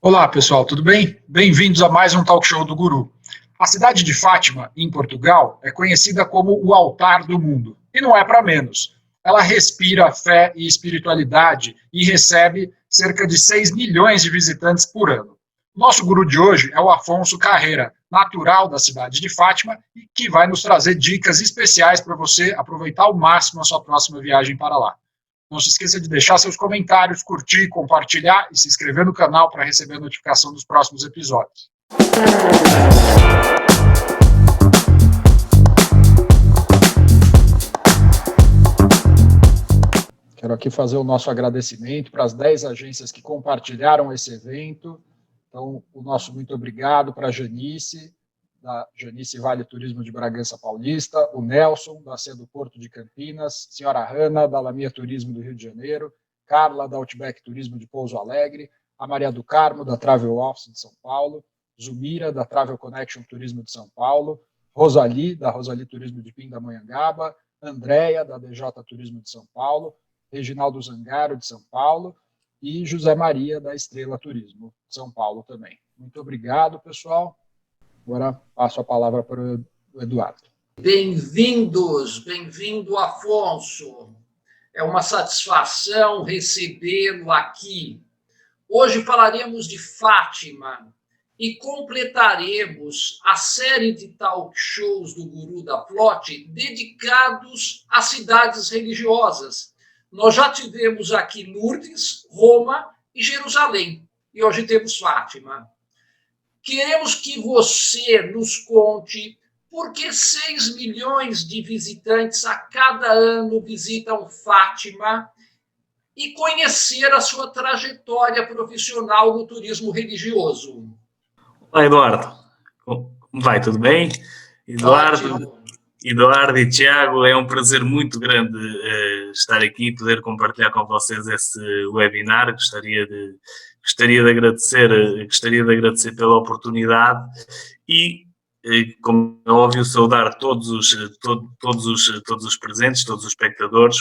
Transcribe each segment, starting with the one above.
Olá, pessoal, tudo bem? Bem-vindos a mais um talk show do Guru. A cidade de Fátima, em Portugal, é conhecida como o altar do mundo. E não é para menos. Ela respira fé e espiritualidade e recebe cerca de 6 milhões de visitantes por ano. Nosso guru de hoje é o Afonso Carreira, natural da cidade de Fátima, e que vai nos trazer dicas especiais para você aproveitar ao máximo a sua próxima viagem para lá. Não se esqueça de deixar seus comentários, curtir, compartilhar e se inscrever no canal para receber a notificação dos próximos episódios. Quero aqui fazer o nosso agradecimento para as 10 agências que compartilharam esse evento. Então, o nosso muito obrigado para a Janice, da Janice Vale Turismo de Bragança Paulista, o Nelson, da Ceia do Porto de Campinas, senhora Hanna, da Lamia Turismo do Rio de Janeiro, Carla, da Outback Turismo de Pouso Alegre, a Maria do Carmo, da Travel Office de São Paulo, Zumira, da Travel Connection Turismo de São Paulo, Rosali, da Rosali Turismo de Pindamonhangaba, Andréia, da DJ Turismo de São Paulo, Reginaldo Zangaro, de São Paulo, e José Maria, da Estrela Turismo de São Paulo também. Muito obrigado, pessoal. Agora passo a palavra para o Eduardo. Bem-vindos, bem-vindo, Afonso. É uma satisfação recebê-lo aqui. Hoje falaremos de Fátima e completaremos a série de talk shows do Guru da Flote dedicados a cidades religiosas. Nós já tivemos aqui Lourdes, Roma e Jerusalém, e hoje temos Fátima. Queremos que você nos conte por que 6 milhões de visitantes a cada ano visitam Fátima e conhecer a sua trajetória profissional no turismo religioso. Olá, Eduardo. Como vai? Tudo bem? Eduardo e Tiago, é um prazer muito grande estar aqui e poder compartilhar com vocês esse webinar. Gostaria de agradecer pela oportunidade e, como é óbvio, saudar todos os presentes, todos os espectadores,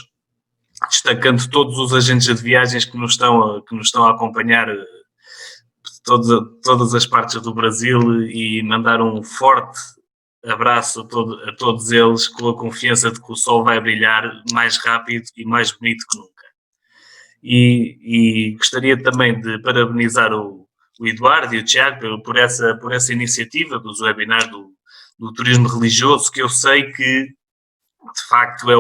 destacando todos os agentes de viagens que nos estão a acompanhar de todas as partes do Brasil e mandar um forte abraço a todos eles, com a confiança de que o sol vai brilhar mais rápido e mais bonito que nunca. E gostaria também de parabenizar o Eduardo e o Tiago por essa iniciativa dos webinars do turismo religioso, que eu sei que de facto é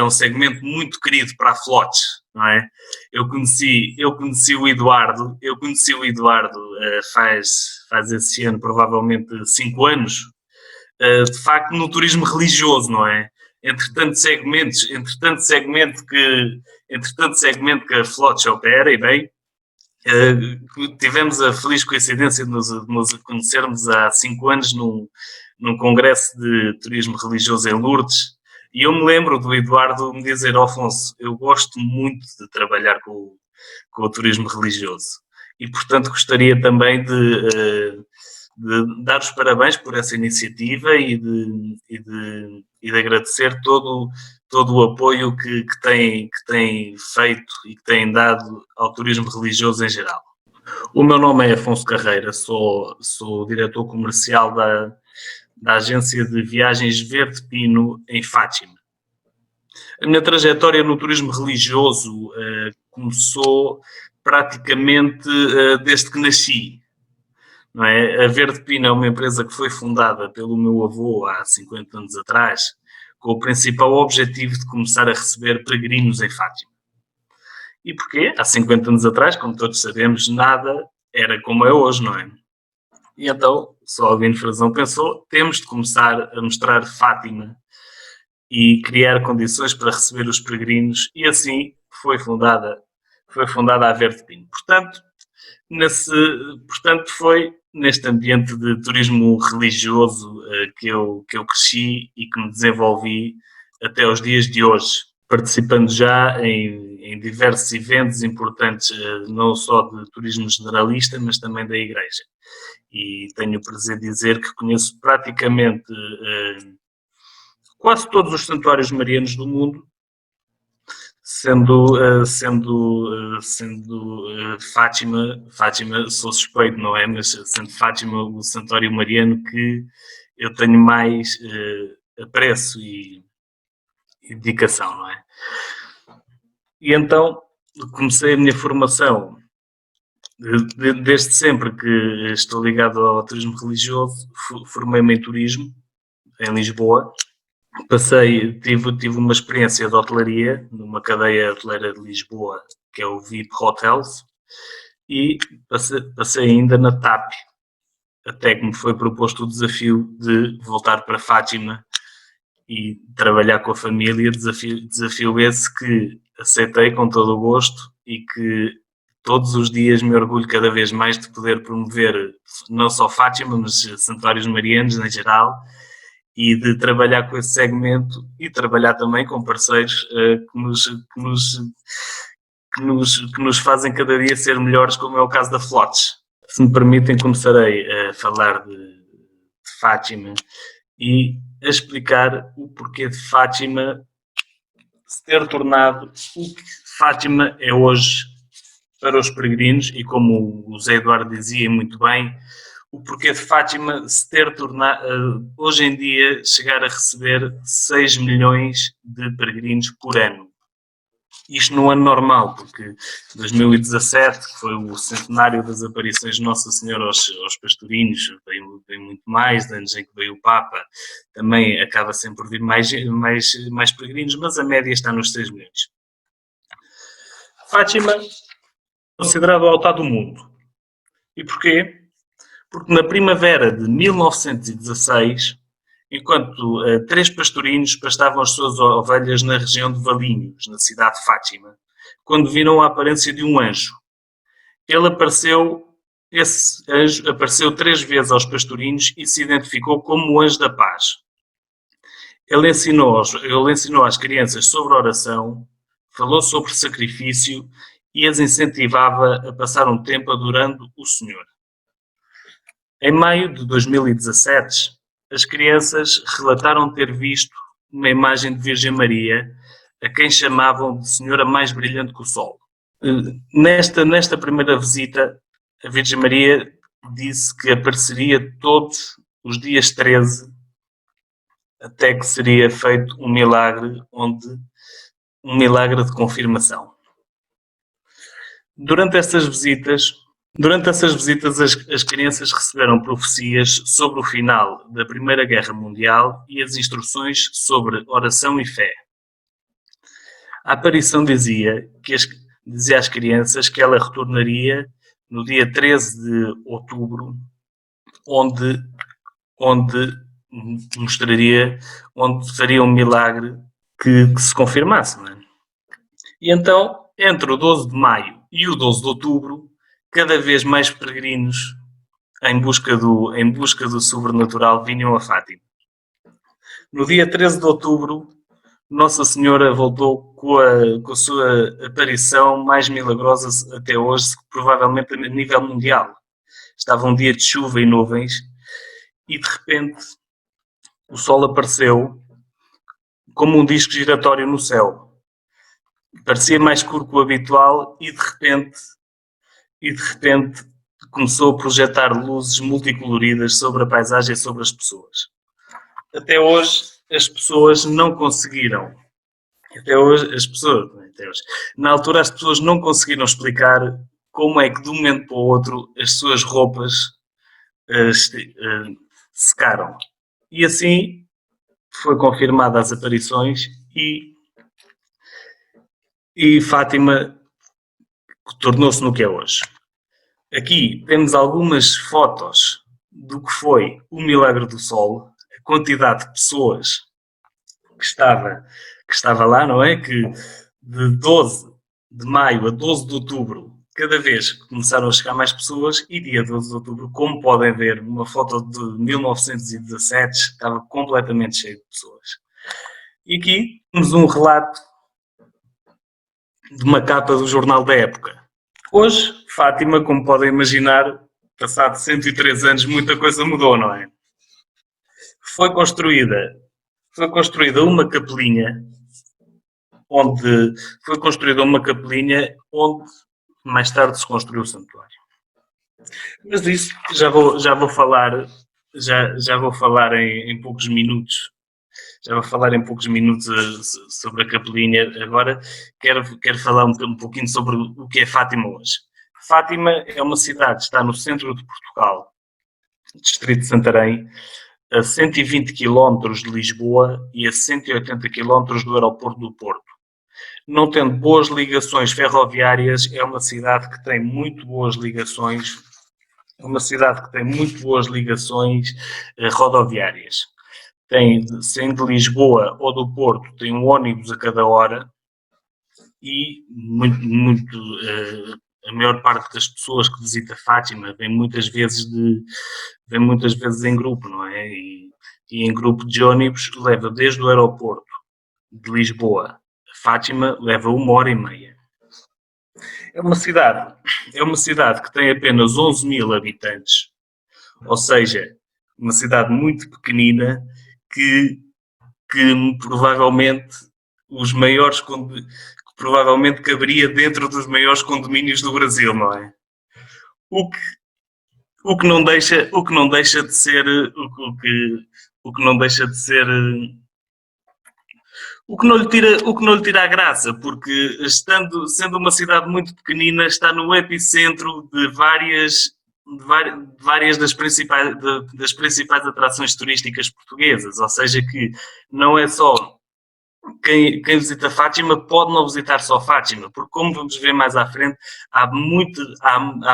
um segmento muito querido para a Flote, não é? Eu conheci o Eduardo faz esse ano provavelmente 5 anos, de facto no turismo religioso, não é? Entre tanto segmento que a Flote opera, e bem, tivemos a feliz coincidência de nos conhecermos há 5 anos num congresso de turismo religioso em Lourdes, e eu me lembro do Eduardo me dizer: Afonso, eu gosto muito de trabalhar com o turismo religioso, e portanto gostaria também de dar os parabéns por essa iniciativa e de agradecer todo o apoio que tem feito e que tem dado ao turismo religioso em geral. O meu nome é Afonso Carreira, sou diretor comercial da agência de viagens Verde Pino, em Fátima. A minha trajetória no turismo religioso começou praticamente desde que nasci. Não é? A Verde Pino é uma empresa que foi fundada pelo meu avô há 50 anos atrás, com o principal objetivo de começar a receber peregrinos em Fátima. E porquê? Há 50 anos atrás, como todos sabemos, nada era como é hoje, não é? E então, só alguém de razão pensou, temos de começar a mostrar Fátima e criar condições para receber os peregrinos, e assim foi fundada a Verde Pino. Portanto, foi neste ambiente de turismo religioso que eu cresci e que me desenvolvi até aos dias de hoje, participando já em diversos eventos importantes, não só de turismo generalista, mas também da Igreja. E tenho o prazer de dizer que conheço praticamente quase todos os santuários marianos do mundo, Fátima, sou suspeito, não é? Mas sendo Fátima o santuário mariano que eu tenho mais apreço e dedicação, não é? E então comecei a minha formação, desde sempre que estou ligado ao turismo religioso, formei-me em turismo, em Lisboa. Tive uma experiência de hotelaria numa cadeia hoteleira de Lisboa, que é o VIP Hotels, e passei ainda na TAP, até que me foi proposto o desafio de voltar para Fátima e trabalhar com a família, desafio esse que aceitei com todo o gosto e que todos os dias me orgulho cada vez mais de poder promover não só Fátima, mas santuários marianos em geral, e de trabalhar com esse segmento e trabalhar também com parceiros que nos fazem cada dia ser melhores, como é o caso da Flotes. Se me permitem, começarei a falar de Fátima e a explicar o porquê de Fátima se ter tornado o que Fátima é hoje para os peregrinos e, como o Zé Eduardo dizia muito bem, o porquê de Fátima se ter tornado, hoje em dia, chegar a receber 6 milhões de peregrinos por ano. Isto no ano normal, porque 2017, que foi o centenário das aparições de Nossa Senhora aos pastorinhos, veio muito mais, de anos em que veio o Papa, também acaba sempre por vir mais peregrinos, mas a média está nos 6 milhões. Fátima é considerado o altar do mundo. E porquê? Porque na primavera de 1916, enquanto 3 pastorinhos pastavam as suas ovelhas na região de Valinhos, na cidade de Fátima, quando viram a aparência de um anjo. Esse anjo apareceu 3 vezes aos pastorinhos e se identificou como o anjo da paz. Ele ensinou às crianças sobre oração, falou sobre sacrifício e as incentivava a passar um tempo adorando o Senhor. Em maio de 2017, as crianças relataram ter visto uma imagem de Virgem Maria, a quem chamavam de Senhora mais brilhante que o Sol. Nesta primeira visita, a Virgem Maria disse que apareceria todos os dias 13, até que seria feito um milagre de confirmação. Durante essas visitas, as crianças receberam profecias sobre o final da Primeira Guerra Mundial e as instruções sobre oração e fé. A aparição dizia às crianças que ela retornaria no dia 13 de outubro, onde faria um milagre que se confirmasse. Não é? E então, entre o 12 de maio e o 12 de outubro, cada vez mais peregrinos em busca do sobrenatural vinham a Fátima. No dia 13 de outubro, Nossa Senhora voltou com a sua aparição mais milagrosa até hoje, provavelmente a nível mundial. Estava um dia de chuva e nuvens e, de repente, o sol apareceu como um disco giratório no céu. Parecia mais escuro que o habitual e, de repente, começou a projetar luzes multicoloridas sobre a paisagem e sobre as pessoas. Até hoje, as pessoas não conseguiram. Na altura, as pessoas não conseguiram explicar como é que, de um momento para o outro, as suas roupas secaram. E assim foi confirmada as aparições e Fátima tornou-se no que é hoje. Aqui temos algumas fotos do que foi o Milagre do Sol, a quantidade de pessoas que estava lá, não é? Que de 12 de maio a 12 de outubro, cada vez começaram a chegar mais pessoas e dia 12 de outubro, como podem ver, uma foto de 1917 estava completamente cheio de pessoas. E aqui temos um relato de uma capa do jornal da época. Hoje, Fátima, como podem imaginar, passado 103 anos, muita coisa mudou, não é? Foi construída uma capelinha onde foi construída uma capelinha onde mais tarde se construiu o santuário. Mas disso já vou falar em poucos minutos. Já vou falar em poucos minutos sobre a capelinha. Agora quero falar um pouquinho sobre o que é Fátima hoje. Fátima é uma cidade que está no centro de Portugal, distrito de Santarém, a 120 km de Lisboa e a 180 km do aeroporto do Porto. Não tendo boas ligações ferroviárias, é uma cidade que tem muito boas ligações, rodoviárias. Sendo de Lisboa ou do Porto, tem um ônibus a cada hora e a maior parte das pessoas que visita Fátima vem muitas vezes em grupo, não é? E em grupo de ônibus leva desde o aeroporto de Lisboa a Fátima, leva 1h30. É uma cidade que tem apenas 11.000 habitantes, ou seja, uma cidade muito pequenina que provavelmente provavelmente caberia dentro dos maiores condomínios do Brasil, não é? O que não deixa de ser o que não lhe tira a graça, porque sendo uma cidade muito pequenina, está no epicentro de várias das principais atrações turísticas portuguesas, ou seja que não é só quem visita Fátima pode não visitar só Fátima, porque como vamos ver mais à frente, há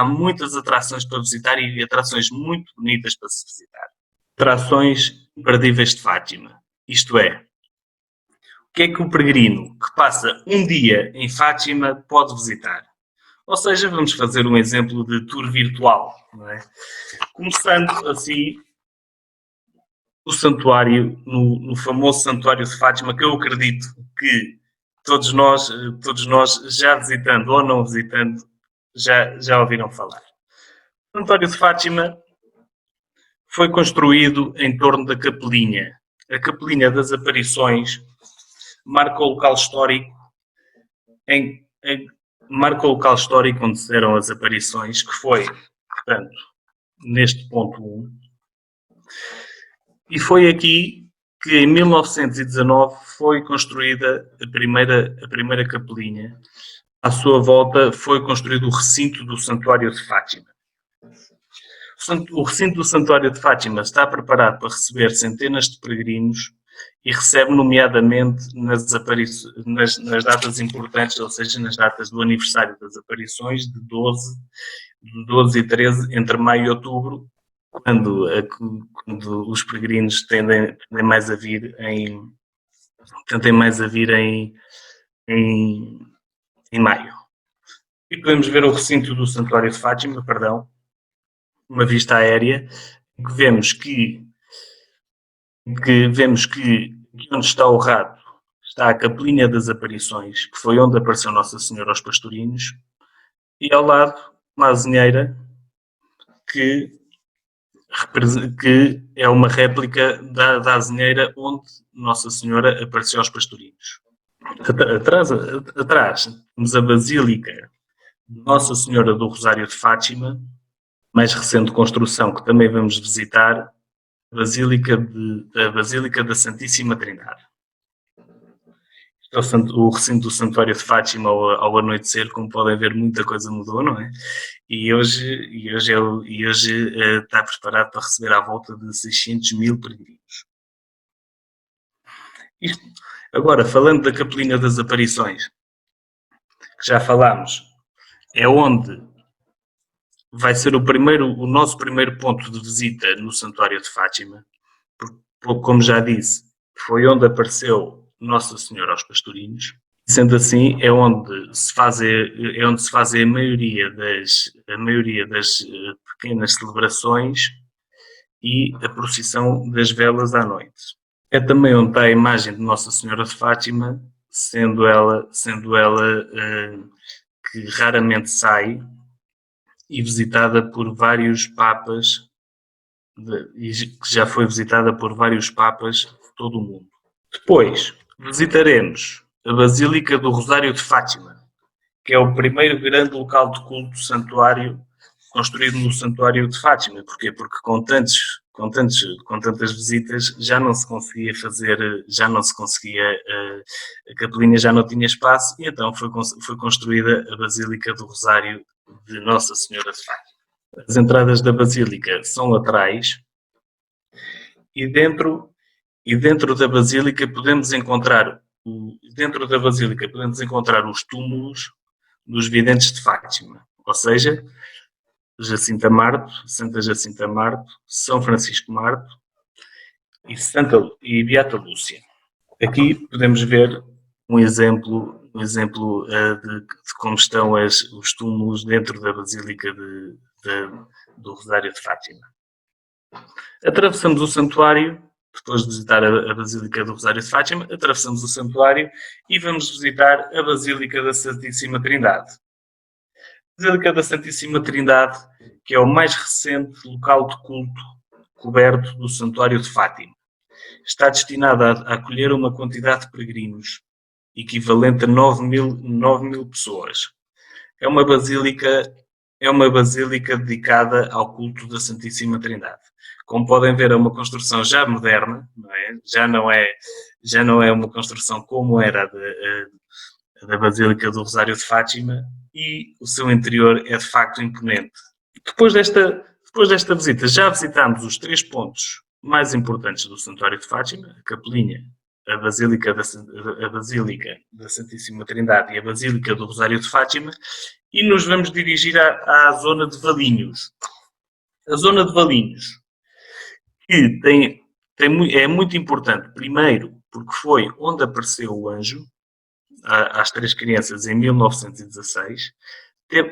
muitas atrações para visitar e atrações muito bonitas para se visitar. Atrações imperdíveis de Fátima, isto é, o que é que o peregrino que passa um dia em Fátima pode visitar? Ou seja, vamos fazer um exemplo de tour virtual, não é? Começando assim, o santuário, no famoso santuário de Fátima, que eu acredito que todos nós já visitando ou não visitando, já ouviram falar. O santuário de Fátima foi construído em torno da capelinha. A capelinha das aparições marca o local histórico onde se deram as aparições, que foi, portanto, neste ponto 1. E foi aqui que, em 1919, foi construída a primeira capelinha. À sua volta foi construído o recinto do Santuário de Fátima. O recinto do Santuário de Fátima está preparado para receber centenas de peregrinos e recebe nomeadamente nas datas importantes, ou seja, nas datas do aniversário das aparições, de 12 e 13, entre maio e outubro, quando os peregrinos tendem mais a vir em maio. E podemos ver o recinto do Santuário de Fátima, uma vista aérea, em que vemos que onde está o rato está a Capelinha das Aparições, que foi onde apareceu Nossa Senhora aos pastorinhos, e ao lado uma azinheira que é uma réplica da azinheira onde Nossa Senhora apareceu aos pastorinhos. Atrás temos a Basílica de Nossa Senhora do Rosário de Fátima, mais recente construção que também vamos visitar, a Basílica da Santíssima Trindade. O recinto do Santuário de Fátima ao anoitecer, como podem ver, muita coisa mudou, não é? E hoje está preparado para receber à volta de 600.000 peregrinos. Agora, falando da Capelinha das Aparições, que já falámos, é onde vai ser o nosso primeiro ponto de visita no Santuário de Fátima, porque, como já disse, foi onde apareceu Nossa Senhora aos pastorinhos. Sendo assim, é onde se fazem a maioria das pequenas celebrações e a procissão das velas à noite. É também onde está a imagem de Nossa Senhora de Fátima, sendo ela que raramente sai e visitada por vários papas, que já foi visitada por vários papas de todo o mundo. Depois visitaremos a Basílica do Rosário de Fátima, que é o primeiro grande local de culto santuário construído no Santuário de Fátima. Porquê? Porque com tantas visitas já não se conseguia a capelinha já não tinha espaço, e então foi construída a Basílica do Rosário de Nossa Senhora de Fátima. As entradas da Basílica são laterais e dentro da Basílica podemos encontrar os túmulos dos videntes de Fátima, ou seja, Jacinta Marto, Santa Jacinta Marto, São Francisco Marto e Beata Lúcia. Aqui podemos ver um exemplo de como estão os túmulos dentro da Basílica do Rosário de Fátima. Atravessamos o santuário, depois de visitar a Basílica do Rosário de Fátima, atravessamos o santuário e vamos visitar a Basílica da Santíssima Trindade. A Basílica da Santíssima Trindade, que é o mais recente local de culto coberto do Santuário de Fátima. Está destinada a acolher uma quantidade de peregrinos equivalente a 9 mil pessoas. É uma basílica dedicada ao culto da Santíssima Trindade. Como podem ver, é uma construção já moderna, não é? Já não é uma construção como era da Basílica do Rosário de Fátima, e o seu interior é de facto imponente. Depois desta visita, já visitámos os 3 pontos mais importantes do Santuário de Fátima: a Capelinha, a Basílica da Santíssima Trindade e a Basílica do Rosário de Fátima, e nos vamos dirigir à zona de Valinhos. A zona de Valinhos, que é muito importante, primeiro, porque foi onde apareceu o anjo às 3 crianças em 1916,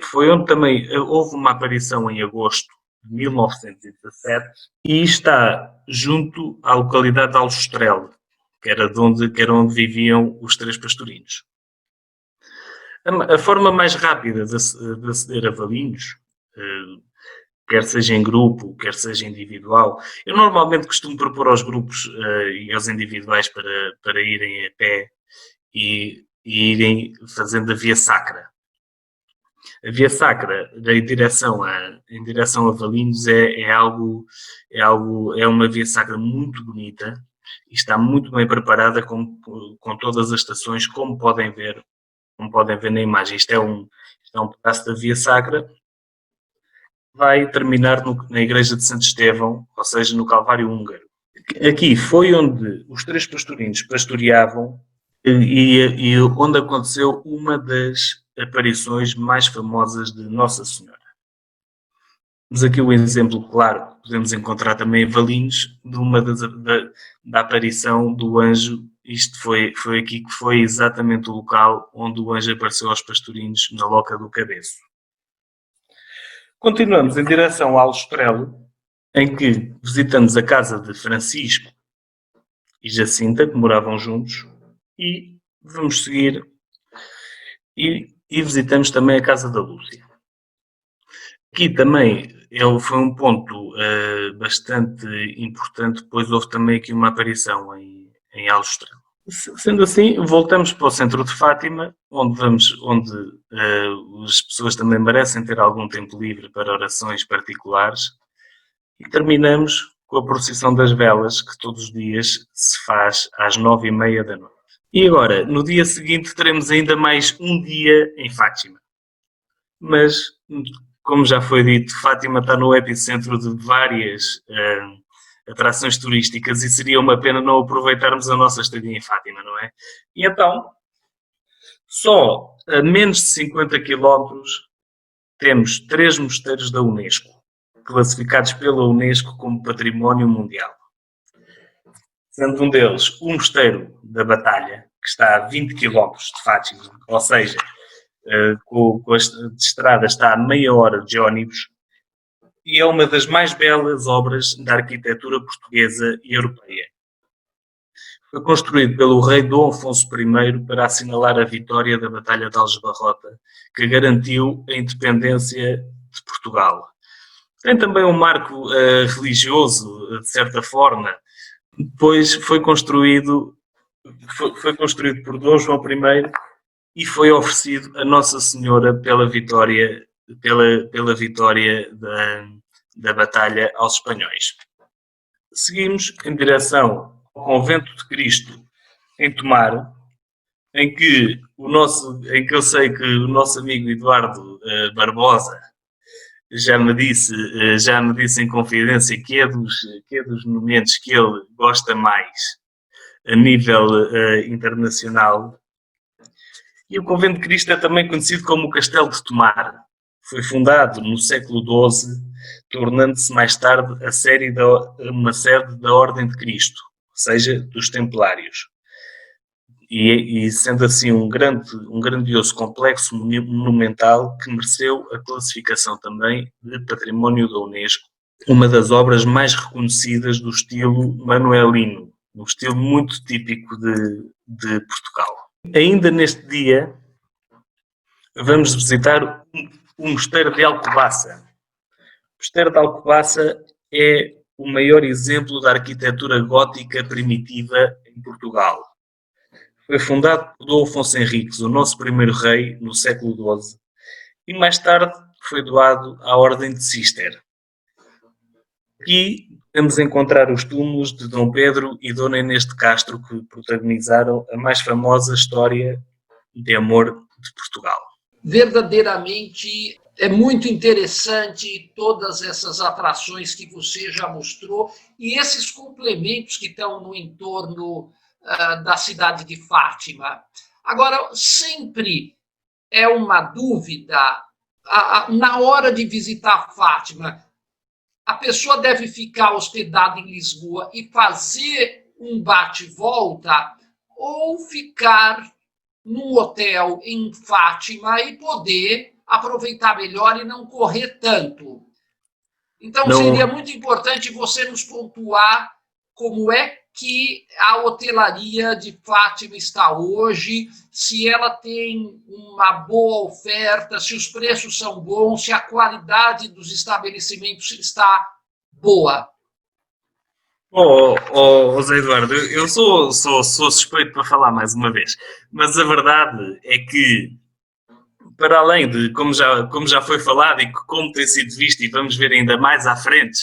foi onde também houve uma aparição em agosto de 1917, e está junto à localidade de Aljustrel, que era onde viviam os 3 pastorinhos. A forma mais rápida de aceder a Valinhos, quer seja em grupo, quer seja individual, eu normalmente costumo propor aos grupos e aos individuais para irem a pé e irem fazendo a Via Sacra. A Via Sacra, em direção a Valinhos, é uma Via Sacra muito bonita e está muito bem preparada com todas as estações, como podem ver na imagem. Isto é um pedaço da Via Sacra. Vai terminar na Igreja de Santo Estevão, ou seja, no Calvário Húngaro. Aqui foi onde os 3 pastorinhos pastoreavam e onde aconteceu uma das aparições mais famosas de Nossa Senhora. Temos aqui o exemplo claro que podemos encontrar também em Valinhos, da aparição do anjo. Isto foi aqui que foi exatamente o local onde o anjo apareceu aos pastorinhos, na Loca do Cabeço. Continuamos em direção ao Aljustrel, em que visitamos a casa de Francisco e Jacinta, que moravam juntos, e vamos seguir e visitamos também a casa da Lúcia. Aqui também foi um ponto bastante importante, pois houve também aqui uma aparição em Aljustrel. Sendo assim, voltamos para o centro de Fátima, onde as pessoas também merecem ter algum tempo livre para orações particulares, e terminamos com a procissão das velas, que todos os dias se faz às 9h30 da noite. E agora, no dia seguinte, teremos ainda mais um dia em Fátima. Mas, como já foi dito, Fátima está no epicentro de várias atrações turísticas, e seria uma pena não aproveitarmos a nossa estadia em Fátima, não é? E então, só a menos de 50 km temos 3 mosteiros da Unesco, classificados pela Unesco como Património Mundial. Sendo um deles o Mosteiro da Batalha, que está a 20 km de Fátima, ou seja, com a estrada está a meia hora de ônibus, e é uma das mais belas obras da arquitetura portuguesa e europeia. Foi construído pelo rei Dom Afonso I para assinalar a vitória da Batalha de Aljubarrota, que garantiu a independência de Portugal. Tem também um marco religioso, de certa forma, pois foi construído foi construído por Dom João I e foi oferecido a Nossa Senhora pela vitória da batalha aos espanhóis. Seguimos em direção ao Convento de Cristo em Tomar, em que eu sei que o nosso amigo Eduardo Barbosa já me disse em confidência que é dos momentos que ele gosta mais a nível internacional. E o Convento de Cristo é também conhecido como o Castelo de Tomar. Foi fundado no século XII, tornando-se mais tarde uma sede da Ordem de Cristo, ou seja, dos Templários. E sendo assim um grandioso complexo monumental que mereceu a classificação também de Património da Unesco, uma das obras mais reconhecidas do estilo manuelino, um estilo muito típico de Portugal. Ainda neste dia, vamos visitar o Mosteiro de Alcobaça. O Mosteiro de Alcobaça é o maior exemplo da arquitetura gótica primitiva em Portugal. Foi fundado por Dom Afonso Henriques, o nosso primeiro rei, no século XII, e mais tarde foi doado à Ordem de Cister. Aqui podemos encontrar os túmulos de Dom Pedro e Dona Inês de Castro, que protagonizaram a mais famosa história de amor de Portugal. Verdadeiramente é muito interessante todas essas atrações que você já mostrou e esses complementos que estão no entorno da cidade de Fátima. Agora, sempre é uma dúvida, na hora de visitar Fátima, a pessoa deve ficar hospedada em Lisboa e fazer um bate-volta ou ficar num hotel em Fátima e poder aproveitar melhor e não correr tanto. Então, seria muito importante você nos pontuar como é que a hotelaria de Fátima está hoje, se ela tem uma boa oferta, se os preços são bons, se a qualidade dos estabelecimentos está boa. José Eduardo, eu sou suspeito para falar mais uma vez, mas a verdade é que, para além de, como já foi falado e como tem sido visto, e vamos ver ainda mais à frente,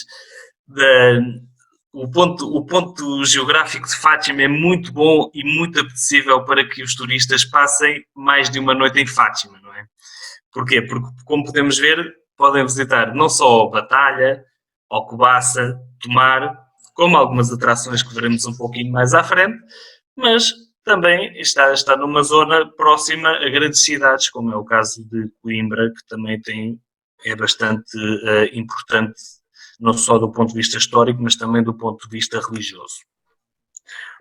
o ponto geográfico de Fátima é muito bom e muito apetecível para que os turistas passem mais de uma noite em Fátima, não é? Porquê? Porque, como podemos ver, podem visitar não só a Batalha, Alcobaça, Tomar, como algumas atrações que veremos um pouquinho mais à frente, mas também está numa zona próxima a grandes cidades, como é o caso de Coimbra, que também é bastante importante, não só do ponto de vista histórico, mas também do ponto de vista religioso.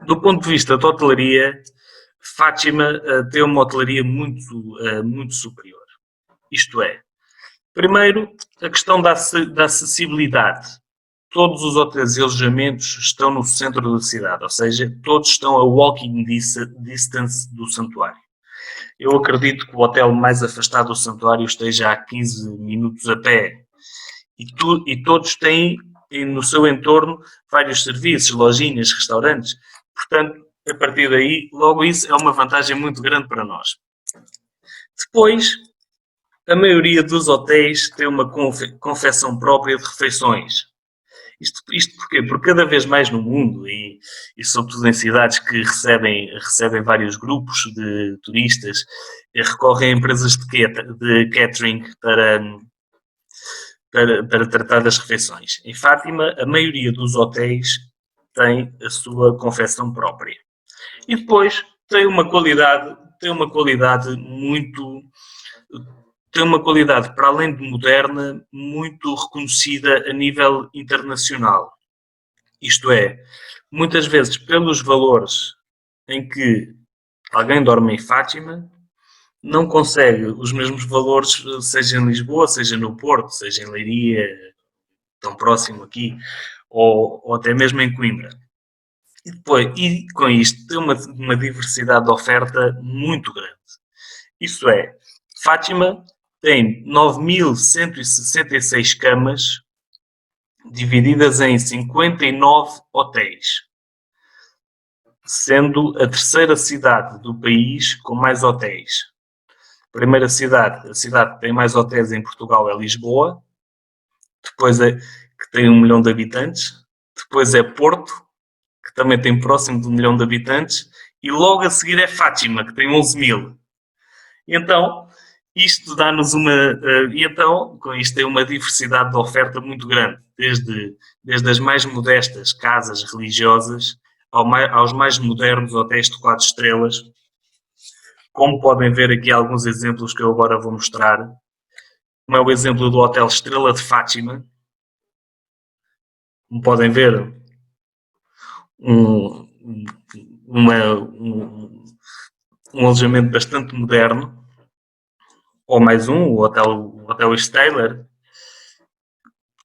Do ponto de vista da hotelaria, Fátima tem uma hotelaria muito superior. Isto é, primeiro, a questão da acessibilidade. Todos os hotéis e alojamentos estão no centro da cidade, ou seja, todos estão a walking distance do santuário. Eu acredito que o hotel mais afastado do santuário esteja a 15 minutos a pé. E todos têm no seu entorno vários serviços, lojinhas, restaurantes. Portanto, a partir daí, logo isso é uma vantagem muito grande para nós. Depois, a maioria dos hotéis tem uma confecção própria de refeições. Isto porquê? Porque cada vez mais no mundo, e sobretudo em cidades que recebem vários grupos de turistas, recorrem a empresas de catering para tratar das refeições. Em Fátima, a maioria dos hotéis tem a sua confecção própria. E depois tem uma qualidade para além de moderna, muito reconhecida a nível internacional. Isto é, muitas vezes pelos valores em que alguém dorme em Fátima, não consegue os mesmos valores, seja em Lisboa, seja no Porto, seja em Leiria, tão próximo aqui, ou até mesmo em Coimbra. E com isto tem uma diversidade de oferta muito grande. Isto é, Fátima tem 9.166 camas divididas em 59 hotéis. sendo a terceira cidade do país com mais hotéis. A primeira cidade, a cidade que tem mais hotéis em Portugal é Lisboa, depois é que tem 1 milhão de habitantes, depois é Porto, que também tem próximo de 1 milhão de habitantes, e logo a seguir é Fátima, que tem 11 mil. Então, isto dá-nos e então, com isto tem uma diversidade de oferta muito grande, desde as mais modestas casas religiosas aos mais modernos hotéis de 4 estrelas. Como podem ver aqui alguns exemplos que eu agora vou mostrar, como é o exemplo do Hotel Estrela de Fátima. Como podem ver, um alojamento bastante moderno. Ou mais o Hotel Styler,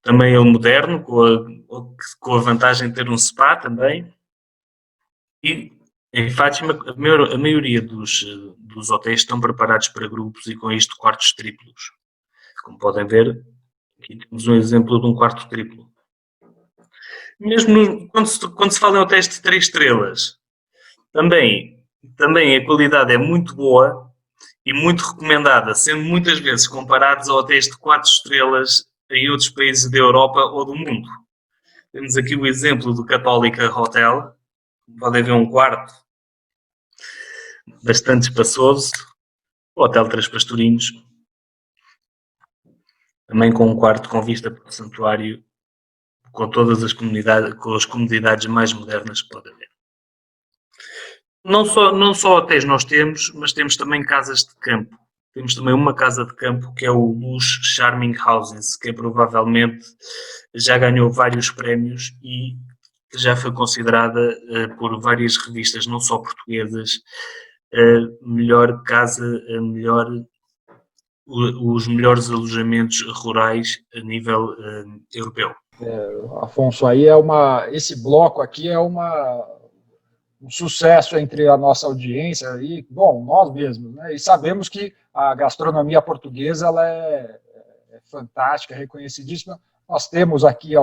também é moderno, com a vantagem de ter um spa também. E em Fátima, a maioria dos hotéis estão preparados para grupos e com isto quartos triplos. Como podem ver, aqui temos um exemplo de um quarto triplo. Mesmo quando se fala em hotéis de 3 estrelas, também a qualidade é muito boa e muito recomendada, sendo muitas vezes comparados a hotéis de 4 estrelas em outros países da Europa ou do mundo. Temos aqui o exemplo do Católica Hotel. Podem ver um quarto bastante espaçoso. O Hotel Três Pastorinhos. Também com um quarto com vista para o santuário, com todas as comodidades mais modernas que podem ver. Não só hotéis nós temos, mas temos também casas de campo. Temos também uma casa de campo que é o Lush Charming Houses, que provavelmente já ganhou vários prémios e já foi considerada por várias revistas, não só portuguesas, melhor casa, os melhores alojamentos rurais a nível europeu. Afonso, aí esse bloco aqui é um sucesso entre a nossa audiência e, bom, nós mesmos, né? E sabemos que a gastronomia portuguesa ela é fantástica, reconhecidíssima. Nós temos aqui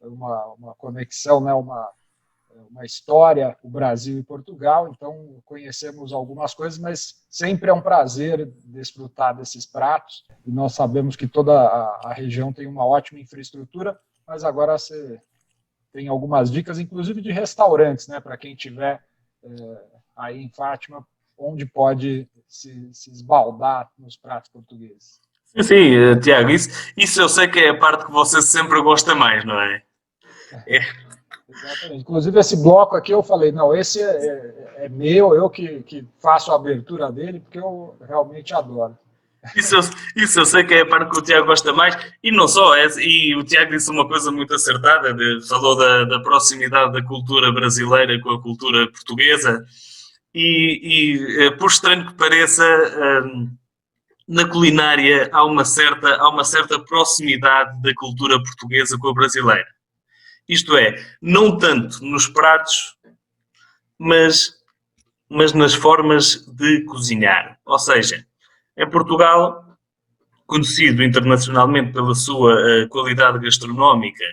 uma conexão, né? Uma história, o Brasil e Portugal, então conhecemos algumas coisas, mas sempre é um prazer desfrutar desses pratos, e nós sabemos que toda a região tem uma ótima infraestrutura, mas agora você tem algumas dicas, inclusive de restaurantes, né, para quem estiver aí em Fátima, onde pode se esbaldar nos pratos portugueses. Sim, Tiago, isso eu sei que é a parte que você sempre gosta mais, não é? Exatamente. Inclusive, esse bloco aqui eu falei, não, esse é meu, eu que faço a abertura dele, porque eu realmente adoro. Isso eu sei que é a parte que o Tiago gosta mais, e não só, e o Tiago disse uma coisa muito acertada, falou da proximidade da cultura brasileira com a cultura portuguesa, e por estranho que pareça, na culinária há uma certa proximidade da cultura portuguesa com a brasileira. Isto é, não tanto nos pratos, mas nas formas de cozinhar. Ou seja, em Portugal, conhecido internacionalmente pela sua qualidade gastronómica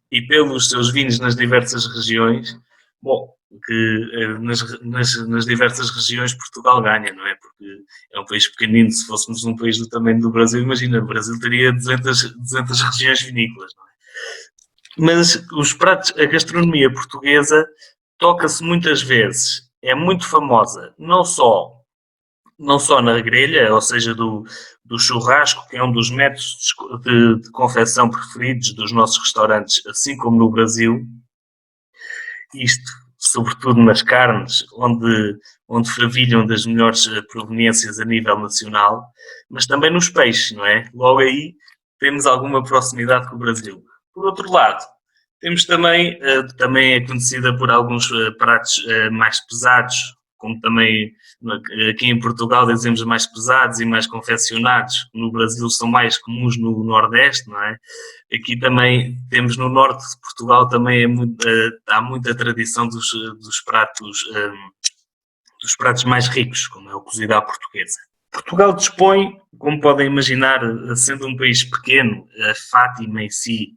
e pelos seus vinhos nas diversas regiões, bom, que nas diversas regiões Portugal ganha, não é? Porque é um país pequenino. Se fôssemos um país do tamanho do Brasil, imagina, o Brasil teria 200 regiões vinícolas, não é? Mas os pratos, a gastronomia portuguesa toca-se muitas vezes, é muito famosa, não só na grelha, ou seja, do churrasco, que é um dos métodos de confecção preferidos dos nossos restaurantes, assim como no Brasil. Isto, sobretudo nas carnes, onde fervilham das melhores proveniências a nível nacional, mas também nos peixes, não é? Logo aí temos alguma proximidade com o Brasil. Por outro lado, temos também é conhecida por alguns pratos mais pesados, como também aqui em Portugal dizemos mais pesados e mais confeccionados. No Brasil são mais comuns no Nordeste, não é? Aqui também temos no Norte de Portugal também há muita tradição dos pratos mais ricos, como é o cozido à portuguesa. Portugal dispõe, como podem imaginar, sendo um país pequeno, a Fátima em si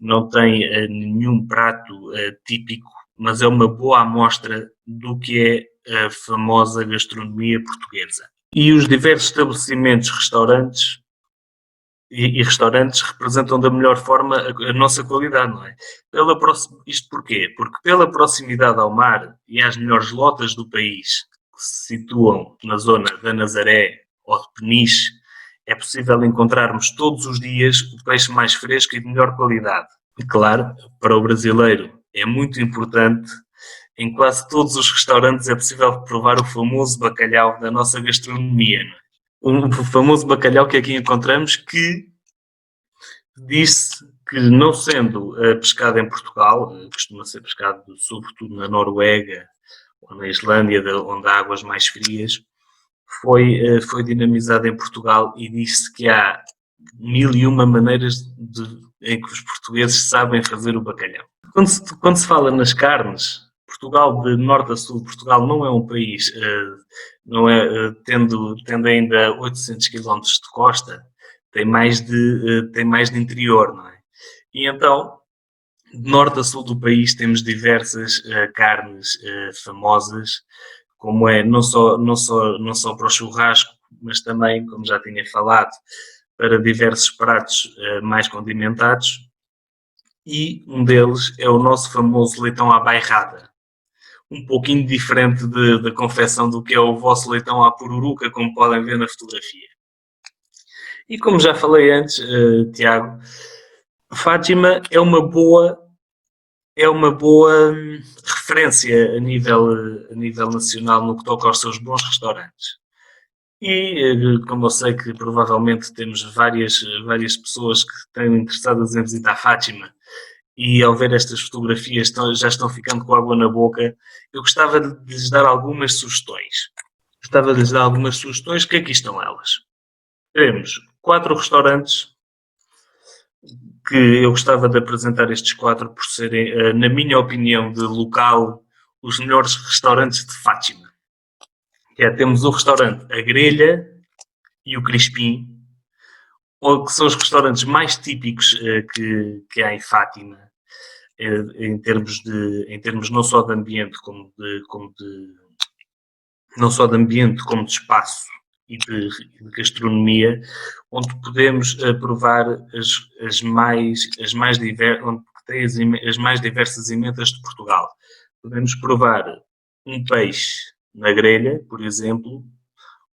não tem nenhum prato típico, mas é uma boa amostra do que é a famosa gastronomia portuguesa. E os diversos estabelecimentos, restaurantes e restaurantes representam da melhor forma a nossa qualidade, não é? Isto porquê? Porque pela proximidade ao mar e às melhores lotas do país, que se situam na zona da Nazaré ou de Peniche, é possível encontrarmos todos os dias o peixe mais fresco e de melhor qualidade. E claro, para o brasileiro é muito importante, em quase todos os restaurantes é possível provar o famoso bacalhau da nossa gastronomia, não é? O famoso bacalhau que aqui encontramos, que diz-se que, não sendo pescado em Portugal, costuma ser pescado sobretudo na Noruega ou na Islândia, onde há águas mais frias, foi dinamizado em Portugal, e diz-se que há 1001 maneiras em que os portugueses sabem fazer o bacalhau. Quando se fala nas carnes, Portugal, de norte a sul, Portugal não é um país, tendo ainda 800 km de costa, tem mais de interior, não é? E então, de norte a sul do país, temos diversas carnes famosas, como é não só para o churrasco, mas também, como já tinha falado, para diversos pratos mais condimentados. E um deles é o nosso famoso leitão à bairrada. Um pouquinho diferente da confecção do que é o vosso leitão à pururuca, como podem ver na fotografia. E como já falei antes, Tiago, Fátima é uma boa referência a nível nacional no que toca aos seus bons restaurantes. E como eu sei que provavelmente temos várias pessoas que estão interessadas em visitar Fátima, e ao ver estas fotografias já estão ficando com água na boca, eu gostava de lhes dar algumas sugestões. Que aqui estão elas. Temos 4 restaurantes que eu gostava de apresentar, estes 4 por serem, na minha opinião, de local, os melhores restaurantes de Fátima. Temos o restaurante A Grelha e o Crispim, que são os restaurantes mais típicos que há em Fátima, em termos não só de ambiente como de espaço e de gastronomia, onde podemos provar as mais diversas emendas de Portugal. Podemos provar um peixe na grelha, por exemplo,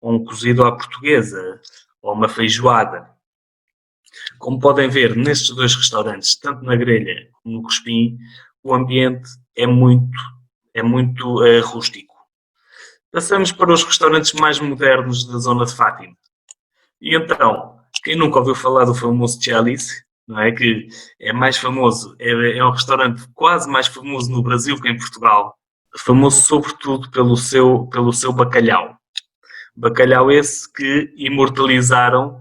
ou um cozido à portuguesa, ou uma feijoada. Como podem ver nestes 2 restaurantes, tanto na grelha como no Crispim, o ambiente é muito rústico. Passamos para os restaurantes mais modernos da zona de Fátima. E então, quem nunca ouviu falar do famoso Tia Alice, não é? Que é mais famoso, é um restaurante quase mais famoso no Brasil que em Portugal. Famoso sobretudo pelo seu bacalhau. Bacalhau esse que imortalizaram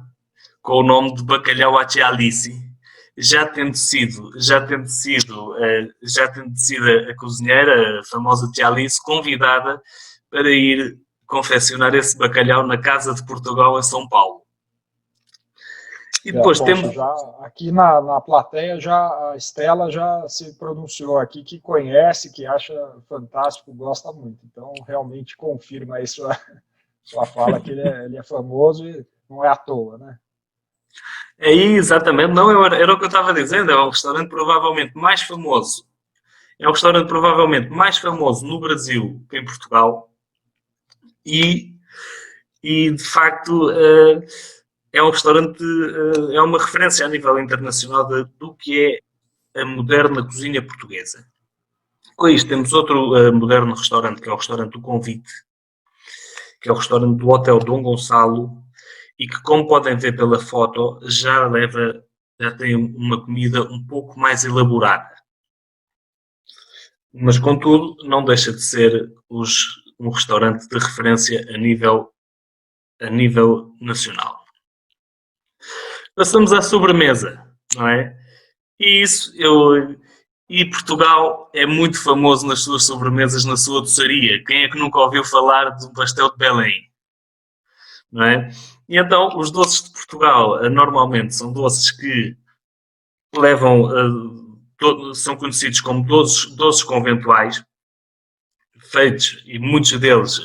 com o nome de bacalhau à Tia Alice, já tendo sido a cozinheira, a famosa Tia Alice, convidada para ir confeccionar esse bacalhau na Casa de Portugal, em São Paulo. E depois temos... Aqui na plateia, a Estela já se pronunciou aqui, que conhece, que acha fantástico, gosta muito. Então, realmente confirma aí sua fala, que ele é famoso e não é à toa, né? É exatamente, não, era o que eu estava dizendo, é um restaurante provavelmente mais famoso. É um restaurante provavelmente mais famoso no Brasil que em Portugal. E de facto, é um restaurante, é uma referência a nível internacional do que é a moderna cozinha portuguesa. Com isto, temos outro moderno restaurante, que é o restaurante do Convite, que é o restaurante do Hotel Dom Gonçalo, e que, como podem ver pela foto, já tem uma comida um pouco mais elaborada. Mas, contudo, não deixa de ser um restaurante de referência a nível nacional. Passamos à sobremesa, não é? E Portugal é muito famoso nas suas sobremesas, na sua doçaria. Quem é que nunca ouviu falar do pastel de Belém? Não é? E então, os doces de Portugal normalmente são doces que são conhecidos como doces conventuais, feitos, e muitos deles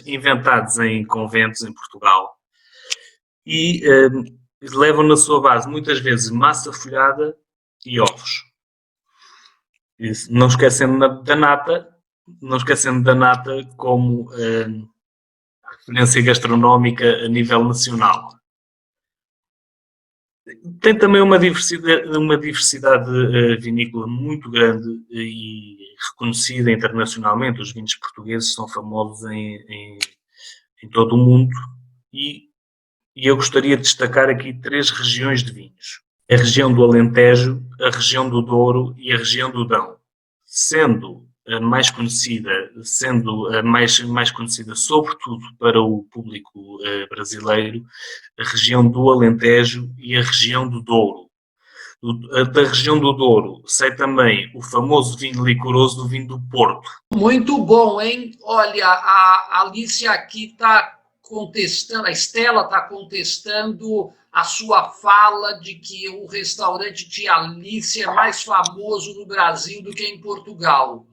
inventados em conventos em Portugal, e levam na sua base muitas vezes massa folhada e ovos. Isso, não esquecendo da nata como referência gastronómica a nível nacional. Tem também uma diversidade vinícola muito grande e reconhecida internacionalmente. Os vinhos portugueses são famosos em todo o mundo, e eu gostaria de destacar aqui 3 regiões de vinhos: a região do Alentejo, a região do Douro e a região do Dão, sendo a mais conhecida sobretudo para o público brasileiro, a região do Alentejo e a região do Douro. Da região do Douro sei também o famoso vinho licoroso do vinho do Porto. Muito bom, hein? Olha, a Alice aqui está contestando, a Estela está contestando a sua fala de que o restaurante Tia Alice é mais famoso no Brasil do que em Portugal.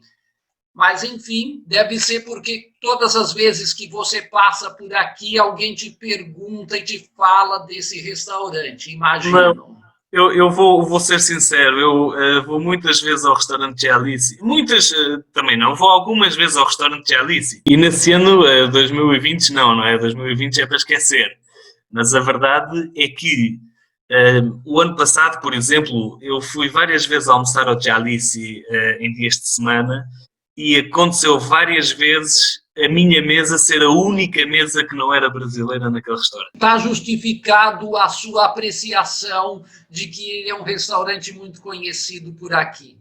Mas, enfim, deve ser porque todas as vezes que você passa por aqui, alguém te pergunta e te fala desse restaurante, imagino. Não, eu vou ser sincero, eu vou muitas vezes ao restaurante Tia Alice. Muitas também não, vou algumas vezes ao restaurante Tia Alice. E nesse ano, 2020, não é? 2020 é para esquecer. Mas a verdade é que o ano passado, por exemplo, eu fui várias vezes almoçar ao Tia Alice em dias de semana, e aconteceu várias vezes a minha mesa ser a única mesa que não era brasileira naquele restaurante. Está justificado a sua apreciação de que ele é um restaurante muito conhecido por aqui.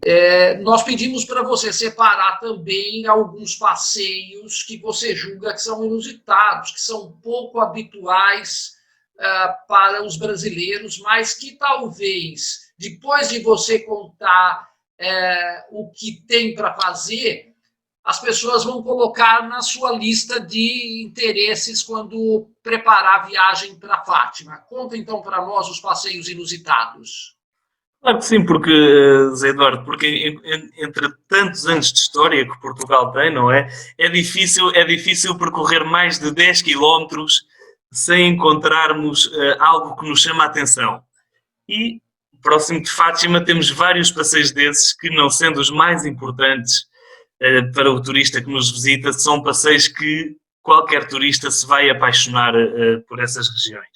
Nós pedimos para você separar também alguns passeios que você julga que são inusitados, que são pouco habituais para os brasileiros, mas que talvez, depois de você contar o que tem para fazer, as pessoas vão colocar na sua lista de interesses quando preparar a viagem para Fátima. Conta então para nós os passeios inusitados. Claro que sim, porque, Zé Eduardo, porque entre tantos anos de história que Portugal tem, não é? É difícil percorrer mais de 10 quilómetros sem encontrarmos algo que nos chama a atenção. E próximo de Fátima temos vários passeios desses que, não sendo os mais importantes para o turista que nos visita, são passeios que qualquer turista se vai apaixonar por essas regiões.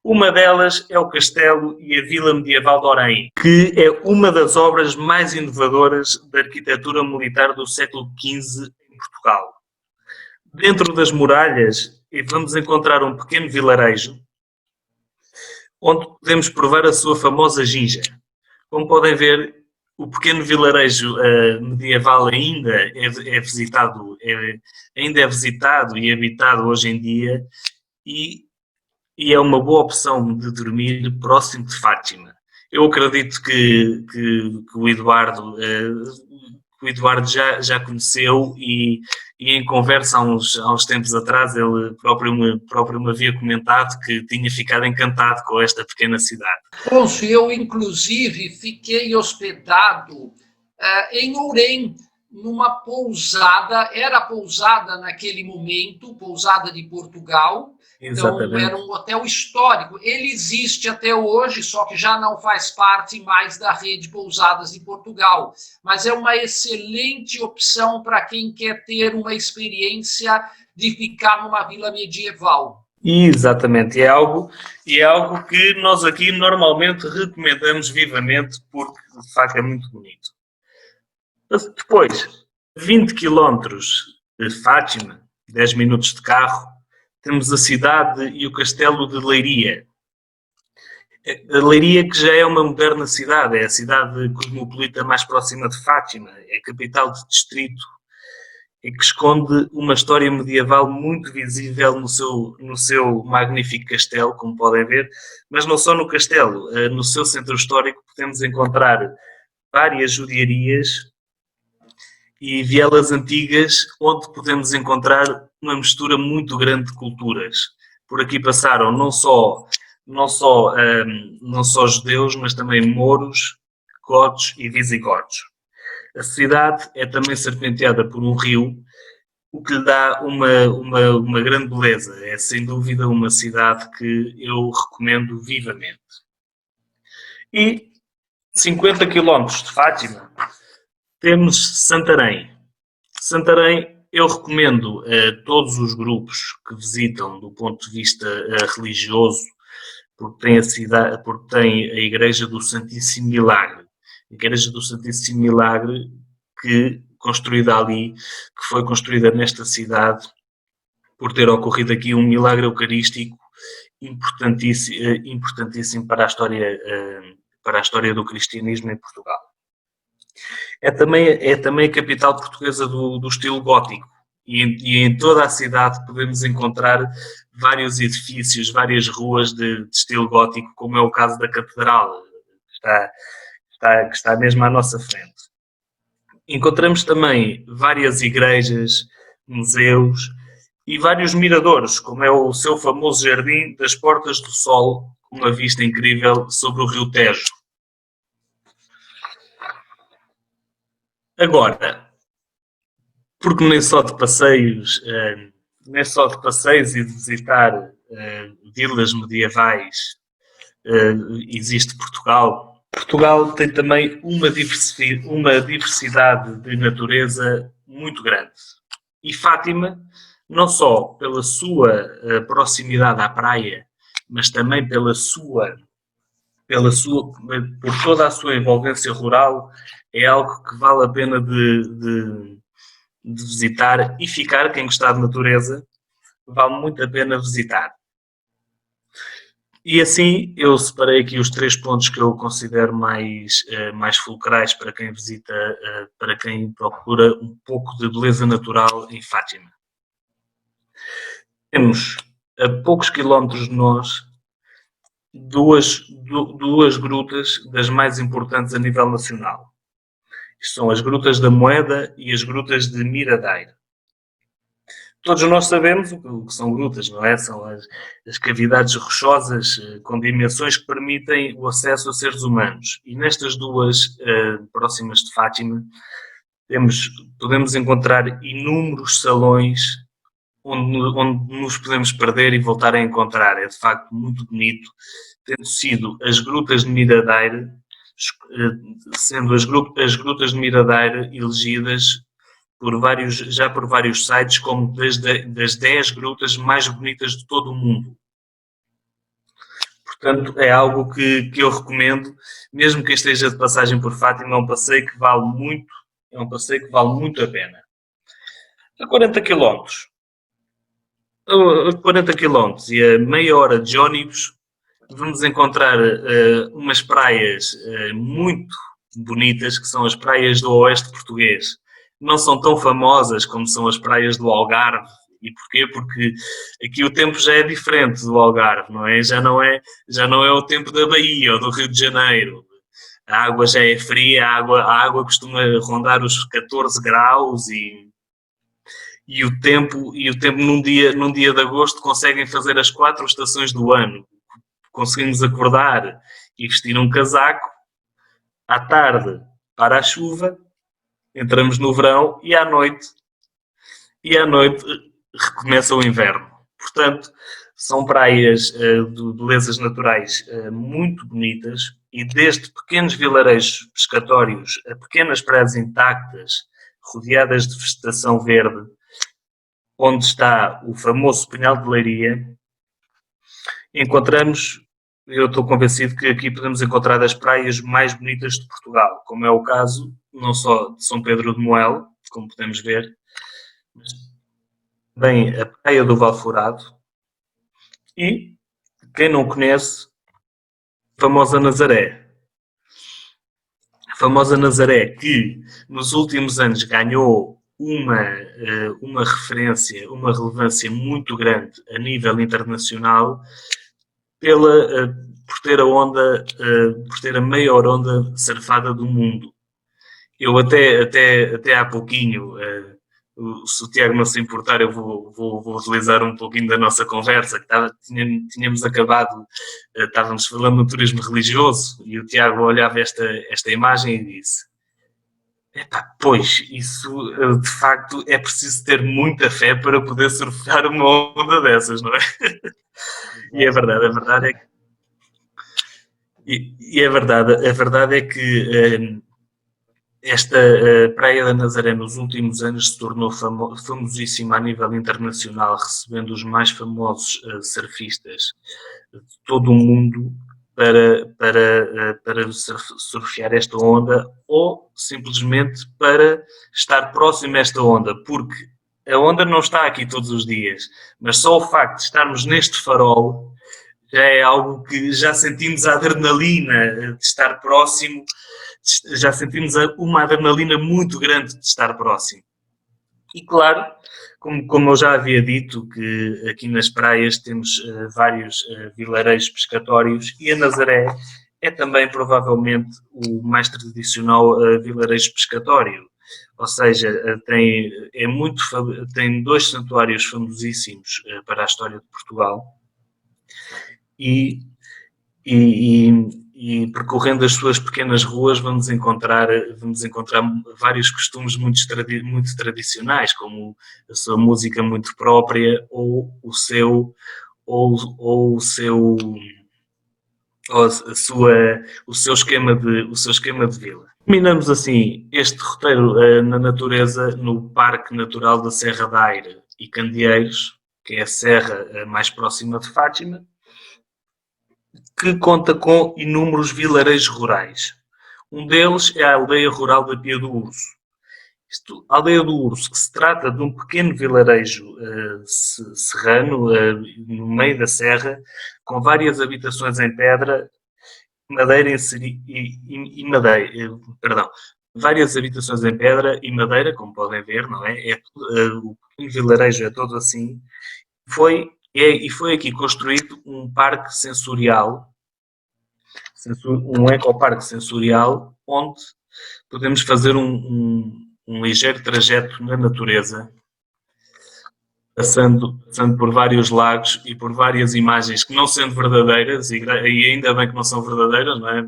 Uma delas é o Castelo e a Vila Medieval de Oraim, que é uma das obras mais inovadoras da arquitetura militar do século XV em Portugal. Dentro das muralhas vamos encontrar um pequeno vilarejo onde podemos provar a sua famosa ginja. Como podem ver, o pequeno vilarejo medieval ainda é visitado e habitado hoje em dia, e é uma boa opção de dormir próximo de Fátima. Eu acredito que o Eduardo já conheceu, e em conversa há uns tempos atrás ele próprio me havia comentado que tinha ficado encantado com esta pequena cidade. Afonso, eu inclusive fiquei hospedado em Ourém, numa pousada, era pousada naquele momento, pousada de Portugal. Então, Exatamente. era um hotel histórico. Ele existe até hoje, só que já não faz parte mais da rede Pousadas de Portugal. Mas é uma excelente opção para quem quer ter uma experiência de ficar numa vila medieval. Exatamente, é algo que nós aqui normalmente recomendamos vivamente, porque de facto é muito bonito. Depois, 20 km de Fátima, 10 minutos de carro, temos a cidade e o castelo de Leiria. A Leiria, que já é uma moderna cidade, é a cidade cosmopolita mais próxima de Fátima, é a capital de distrito, e que esconde uma história medieval muito visível no seu magnífico castelo, como podem ver, mas não só no castelo. No seu centro histórico podemos encontrar várias judiarias e vielas antigas, onde podemos encontrar uma mistura muito grande de culturas. Por aqui passaram não só judeus, mas também mouros, gotos e visigodos. A cidade é também serpenteada por um rio, o que lhe dá uma grande beleza. É, sem dúvida, uma cidade que eu recomendo vivamente. E 50 quilómetros de Fátima, temos Santarém. Santarém eu recomendo a todos os grupos que visitam do ponto de vista religioso, porque tem a cidade, porque tem a Igreja do Santíssimo Milagre. A Igreja do Santíssimo Milagre que foi construída nesta cidade por ter ocorrido aqui um milagre eucarístico importantíssimo para a história do cristianismo em Portugal. É também a capital portuguesa do estilo gótico e em toda a cidade podemos encontrar vários edifícios, várias ruas de estilo gótico, como é o caso da Catedral, que está mesmo à nossa frente. Encontramos também várias igrejas, museus e vários miradores, como é o seu famoso Jardim das Portas do Sol, com uma vista incrível sobre o Rio Tejo. Agora, porque nem só de passeios e de visitar vilas medievais existe Portugal. Portugal tem também uma diversidade de natureza muito grande. E Fátima, não só pela sua proximidade à praia, mas também por toda a sua envolvência rural, é algo que vale a pena de visitar e ficar. Quem gostar de natureza, vale muito a pena visitar. E assim eu separei aqui os 3 pontos que eu considero mais fulcrais para quem visita, para quem procura um pouco de beleza natural em Fátima. Temos a poucos quilómetros de nós duas grutas das mais importantes a nível nacional. Isto são as Grutas da Moeda e as Grutas de Miradeiro. Todos nós sabemos o que são grutas, não é? São as cavidades rochosas com dimensões que permitem o acesso a seres humanos. E nestas duas próximas de Fátima, podemos encontrar inúmeros salões onde nos podemos perder e voltar a encontrar. É de facto muito bonito, tendo sido as Grutas de Miradeiro, sendo as Grutas de Miradeiro elegidas por vários sites como das 10 grutas mais bonitas de todo o mundo. Portanto, é algo que eu recomendo, mesmo que esteja de passagem por Fátima, é um passeio que vale muito a pena. A 40 km. A 40 km e a meia hora de ônibus, vamos encontrar umas praias muito bonitas, que são as praias do Oeste português. Não são tão famosas como são as praias do Algarve. E porquê? Porque aqui o tempo já é diferente do Algarve, não é? Já não é o tempo da Bahia ou do Rio de Janeiro. A água já é fria, a água costuma rondar os 14 graus e o tempo num dia de agosto conseguem fazer as 4 estações do ano. Conseguimos acordar e vestir um casaco, à tarde para a chuva, entramos no verão e à noite recomeça o inverno. Portanto, são praias de belezas naturais muito bonitas e desde pequenos vilarejos pescatórios a pequenas praias intactas, rodeadas de vegetação verde, onde está o famoso Pinhal de Leiria, eu estou convencido que aqui podemos encontrar as praias mais bonitas de Portugal, como é o caso não só de São Pedro de Moel, como podemos ver, mas também a Praia do Valforado e, quem não conhece, a famosa Nazaré. A famosa Nazaré que nos últimos anos ganhou uma referência, uma relevância muito grande a nível internacional por ter a maior onda surfada do mundo. Eu até há pouquinho, se o Tiago não se importar, eu vou utilizar um pouquinho da nossa conversa, que tínhamos acabado, estávamos falando no turismo religioso, e o Tiago olhava esta imagem e disse: Pois, isso de facto é preciso ter muita fé para poder surfar uma onda dessas, não é? E a verdade é que a verdade é que esta Praia da Nazaré nos últimos anos se tornou famosíssima a nível internacional, recebendo os mais famosos surfistas de todo o mundo para surfear esta onda, ou simplesmente para estar próximo a esta onda, porque a onda não está aqui todos os dias, mas só o facto de estarmos neste farol já é algo que já sentimos a adrenalina de estar próximo, já sentimos uma adrenalina muito grande de estar próximo. E claro, como eu já havia dito, que aqui nas praias temos vários vilarejos pescatórios, e a Nazaré é também provavelmente o mais tradicional vilarejo pescatório. Ou seja, tem 2 santuários famosíssimos para a história de Portugal, e percorrendo as suas pequenas ruas vamos encontrar vários costumes muito tradicionais, como a sua música muito própria, ou o seu esquema de vida. Terminamos assim este roteiro na natureza no Parque Natural da Serra da Aire e Candeeiros, que é a serra mais próxima de Fátima, que conta com inúmeros vilarejos rurais. Um deles é a aldeia rural da Pia do Urso. A aldeia do Urso, que se trata de um pequeno vilarejo serrano, no meio da serra, com várias habitações em pedra, madeira várias habitações em pedra e madeira, como podem ver, não é? O pequeno vilarejo é todo assim. E foi aqui construído um parque sensorial, um ecoparque sensorial, onde podemos fazer um ligeiro trajeto na natureza, passando por vários lagos e por várias imagens que, não sendo verdadeiras, e ainda bem que não são verdadeiras, não é?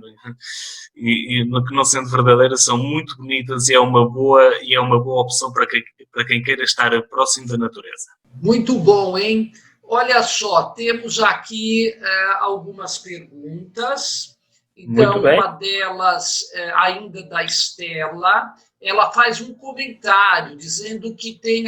E que, não sendo verdadeiras, são muito bonitas, e é uma boa opção para quem queira estar próximo da natureza. Muito bom, hein? Olha só, temos aqui algumas perguntas. Então, uma delas, ainda da Estela, ela faz um comentário dizendo que tem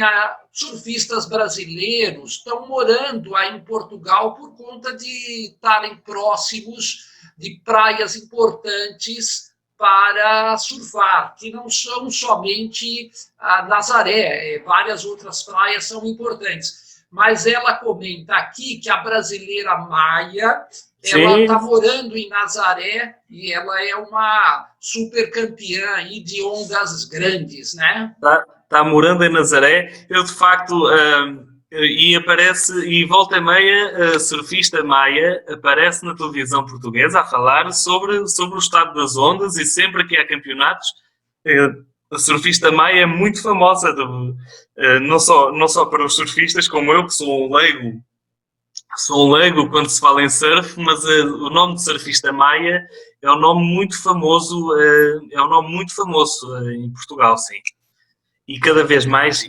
surfistas brasileiros estão morando aí em Portugal por conta de estarem próximos de praias importantes para surfar, que não são somente a Nazaré, várias outras praias são importantes. Mas ela comenta aqui que a brasileira Maia, ela está morando em Nazaré e ela é uma super campeã aí de ondas grandes, né? Está morando em Nazaré. Eu, de facto, e volta e meia, a surfista Maia aparece na televisão portuguesa a falar sobre o estado das ondas, e sempre que há campeonatos, a surfista Maia é muito famosa, não só para os surfistas como eu, que sou um leigo quando se fala em surf, mas o nome de surfista Maia é um nome muito famoso, em Portugal, sim. E cada vez mais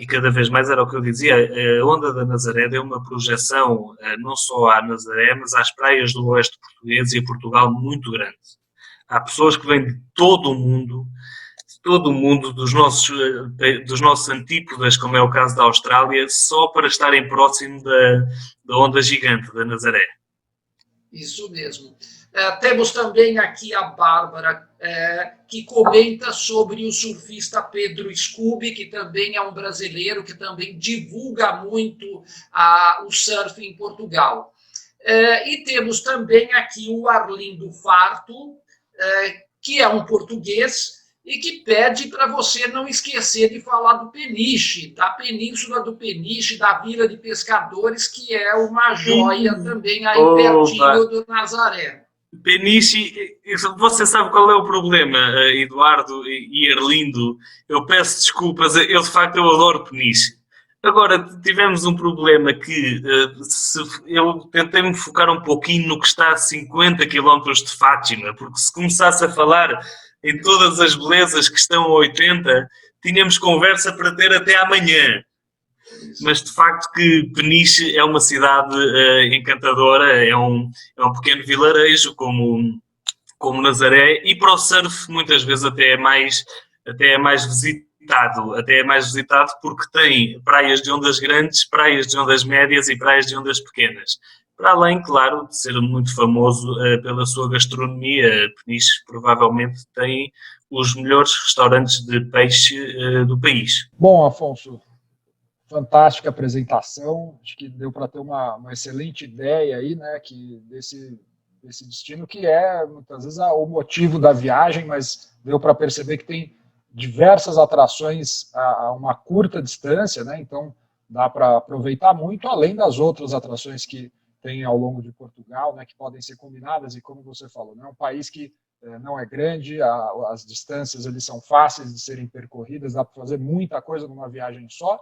era o que eu dizia, a onda da Nazaré deu uma projeção não só à Nazaré, mas às praias do oeste português e a Portugal muito grande. Há pessoas que vêm de todo o mundo, dos nossos antípodas, como é o caso da Austrália, só para estarem próximo da onda gigante da Nazaré. Isso mesmo. Temos também aqui a Bárbara, que comenta sobre o surfista Pedro Scooby, que também é um brasileiro, que também divulga muito o surf em Portugal. E temos também aqui o Arlindo Farto, que é um português, e que pede para você não esquecer de falar do Peniche, da Península do Peniche, da Vila de Pescadores, que é uma joia também aí pertinho do Nazaré. Peniche, você sabe qual é o problema, Eduardo e Arlindo? Eu peço desculpas, eu de facto adoro Peniche. Agora, tivemos um problema que eu tentei me focar um pouquinho no que está a 50 km de Fátima, porque se começasse a falar em todas as belezas que estão a 80, tínhamos conversa para ter até amanhã. Mas de facto que Peniche é uma cidade encantadora, é um pequeno vilarejo como Nazaré, e para o surf muitas vezes até é mais visitado porque tem praias de ondas grandes, praias de ondas médias e praias de ondas pequenas. Para além, claro, de ser muito famoso pela sua gastronomia, Peniche provavelmente tem os melhores restaurantes de peixe do país. Bom, Afonso, fantástica apresentação, acho que deu para ter uma excelente ideia aí, né, desse destino que é, muitas vezes, o motivo da viagem, mas deu para perceber que tem diversas atrações a uma curta distância, né, então dá para aproveitar muito, além das outras atrações que tem ao longo de Portugal, né, que podem ser combinadas, e como você falou, né, é um país que não é grande, as distâncias ali são fáceis de serem percorridas, dá para fazer muita coisa numa viagem só,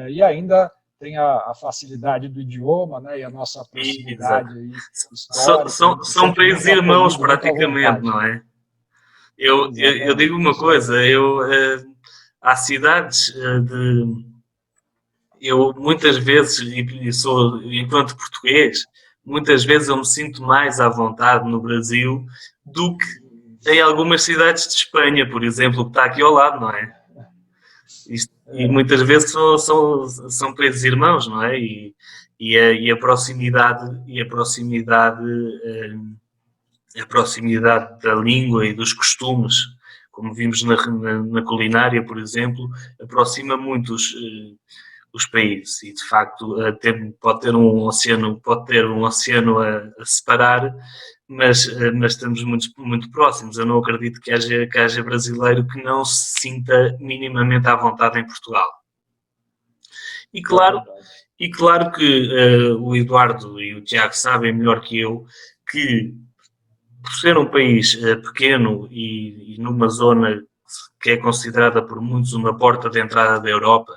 e ainda tem a facilidade do idioma, né, e a nossa proximidade aí, histórica. São países irmãos, praticamente, não é? Eu digo uma coisa, há cidades eu muitas vezes, e sou enquanto português, muitas vezes eu me sinto mais à vontade no Brasil do que em algumas cidades de Espanha, por exemplo, que está aqui ao lado, não é? E muitas vezes são países irmãos, não é? E a proximidade da língua e dos costumes, como vimos na culinária, por exemplo, aproxima muito os países, e de facto pode ter um oceano a separar, mas estamos muito próximos. Eu não acredito que haja brasileiro que não se sinta minimamente à vontade em Portugal. E claro que o Eduardo e o Tiago sabem melhor que eu que, por ser um país pequeno e numa zona que é considerada por muitos uma porta de entrada da Europa,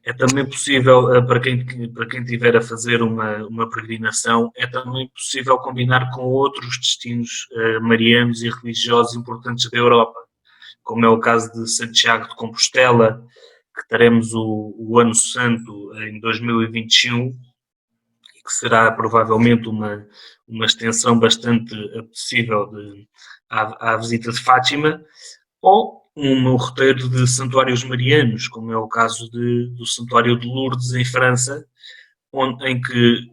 é também possível, para quem tiver a fazer uma peregrinação, é também possível combinar com outros destinos marianos e religiosos importantes da Europa, como é o caso de Santiago de Compostela, que teremos o Ano Santo em 2021, e que será provavelmente uma extensão bastante apetecível à visita de Fátima, ou um roteiro de santuários marianos, como é o caso do Santuário de Lourdes, em França, em que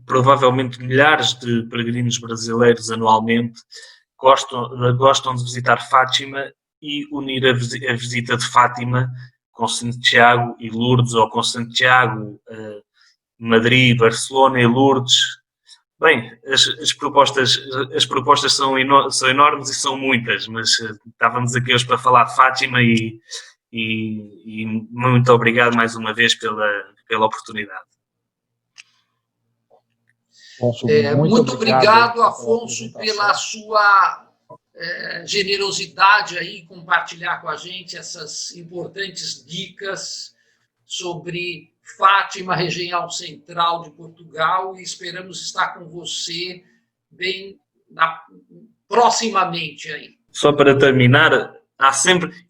provavelmente milhares de peregrinos brasileiros anualmente gostam de visitar Fátima e unir a visita de Fátima com Santiago e Lourdes, ou com Santiago, Madrid, Barcelona e Lourdes. Bem, as propostas são enormes e são muitas, mas estávamos aqui hoje para falar de Fátima e muito obrigado mais uma vez pela oportunidade. Muito obrigado, Afonso, pela sua generosidade aí, compartilhar com a gente essas importantes dicas sobre Fátima, região central de Portugal, e esperamos estar com você bem proximamente aí. Só para terminar,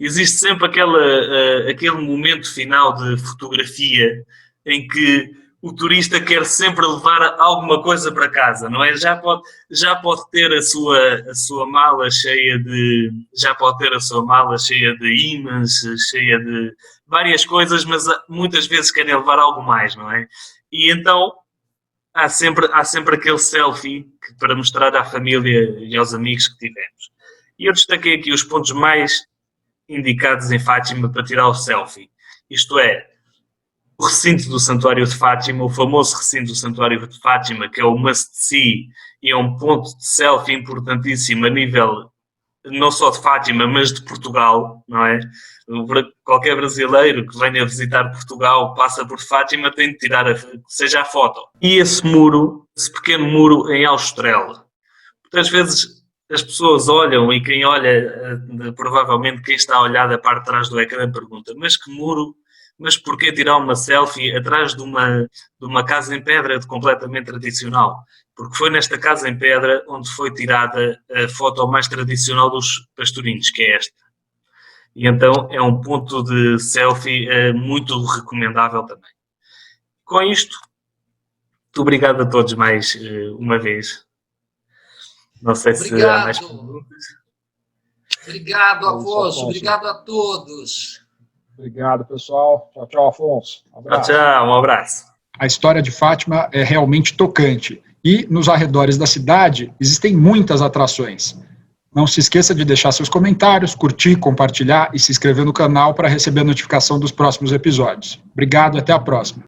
existe sempre aquele momento final de fotografia em que o turista quer sempre levar alguma coisa para casa, não é? Já pode ter a sua mala cheia de ímãs, cheia de várias coisas, mas muitas vezes querem levar algo mais, não é? E então há sempre aquele selfie para mostrar à família e aos amigos que tivemos. E eu destaquei aqui os pontos mais indicados em Fátima para tirar o selfie. Isto é, o recinto do Santuário de Fátima, o famoso recinto do Santuário de Fátima, que é o must-see, e é um ponto de selfie importantíssimo a nível não só de Fátima, mas de Portugal, não é? Qualquer brasileiro que venha visitar Portugal, passa por Fátima, tem de tirar seja a foto. E esse pequeno muro em Aljustrel. Muitas vezes as pessoas olham, e quem olha, provavelmente quem está a olhar da parte de trás do ecrã, pergunta: mas que muro? Mas porquê tirar uma selfie atrás de uma casa em pedra completamente tradicional? porque foi nesta casa em pedra onde foi tirada a foto mais tradicional dos pastorinhos, que é esta. E então é um ponto de selfie muito recomendável também. Com isto, muito obrigado a todos mais uma vez. Não sei se há mais perguntas. Obrigado, Afonso. Obrigado a todos. Obrigado, pessoal. Tchau, tchau, Afonso. Um abraço. Tchau, um abraço. A história de Fátima é realmente tocante. E nos arredores da cidade existem muitas atrações. Não se esqueça de deixar seus comentários, curtir, compartilhar e se inscrever no canal para receber a notificação dos próximos episódios. Obrigado e até a próxima.